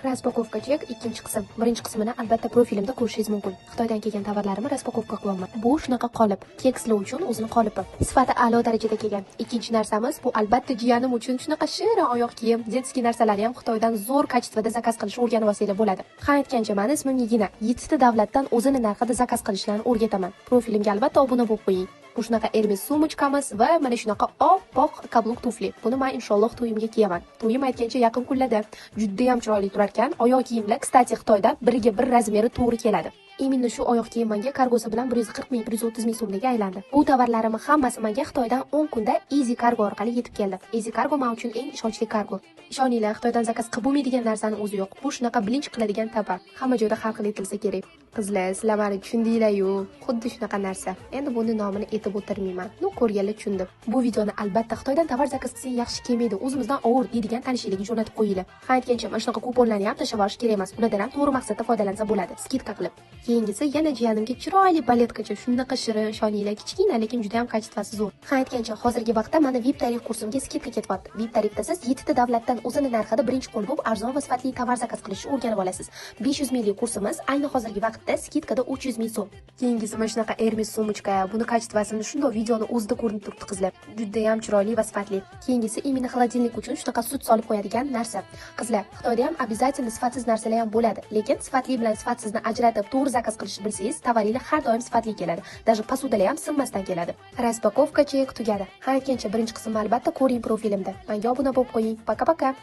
Raspakovka chek ikkinchi qism. Birinchi qismini albatta profilimda ko'rishingiz mumkin. Xitoydan kelgan tovarlarimni raspakovka qilyapman. Bu shunaqa qolip, kekslar uchun o'zini qolipi. Sifati a'lo darajada kelgan. Ikkinchi narsamiz bu albatta jiyanim uchun shunaqa shirin oyoq kiyim, detskiy narsalarni ham Xitoydan zo'r kачествоda zakaz qilishni o'rganib olsanglar bo'ladi. Ha aytgancha, meni ismim Nigina. 7 ta davlatdan o'zini narxida zakaz qilishlarni o'rgataman. Profilimga albatta obuna bo'lib qo'ying. Bu shunaqa Hermes sumочкamiz va mana shunaqa oppoq kabluk tufli. Buni men inshaalloh to'yimga kiyaman. To'yim aytgancha yaqin kunlarda juda ham chiroyli turar ekan. Oyoq kiyimlar, kstati, Xitoyda biriga bir razmeri to'g'ri keladi. Именно shu oyoq kiyim menga kargosi bilan 140 ming, 130 ming so'mga aylandi. Bu tovarlarimning hammasi menga Xitoydan 10 kunda Easy Cargo orqali yetib keldi. Easy Cargo men uchun eng ishonchli kargo. Ishoninglar, Xitoydan zakaz qilib bo'lmaydigan narsani o'zi yo'q. Bu shunaqa bilinch qiladigan tovar. Hamma joyda har xil etilsa kerak. Qizlar, sizlar meni tushundinglar-yu. Xuddi shunaqa narsa. Endi buni nomini aytib o'tirmayman. Nu ko'rganlar tushundi. Bu videoni albatta Xitoydan tovar zakaz qilsang yaxshi kelmaydi. O'zimizdan ovur deydigan tanishlarga jo'natib qo'yinglar. Ha aytgancha, mana shunaqa kuponlarni ham tashlab olish kerak emas. Ulardan ham to'g'ri maqsadda foydalansa bo'ladi. Skidka qilib. Keyingisi yana jiyanimga chiroyli baletgacha shunaqa shirin, ishoninglar, kichkina lekin juda ham kачествоsi zo'r. Ha aytgancha, hozirgi vaqtda mana VIP tarif kursimga skidka ketyapti. VIP tarifda siz 7 ta davlatdan o'zini narxida birinchi qo'l bo'lib arzon va sifatli tovar zakaz qilishni o'rganib olasiz. 500 minglik kursimiz ayni hozirgi vaqtda skidkada 300 ming so'm. Keyingisi mana shunaqa Hermes sumочка. Buni kачествосini shunday videoni o'zida ko'rinib turibdi qizlar. Juda ham chiroyli va sifatli. Keyingisi imенно холодильник uchun shunaqa sut solib qo'yadigan narsa. Qizlar, Xitoyda ham обязательно sifatsiz narsalar ham bo'ladi. Lekin sifatli bilan sifatsizni ajratib to'g'ri zakaz qilishni bilsangiz, tovaringiz har doim sifatli keladi. Даже posudalar ham sinmasdan keladi. Raspakovka chek tugadi. Ha aytgancha, birinchi qismni albatta ko'ring profilimda. Menga obuna bo'lib qo'ying. Poka-poka.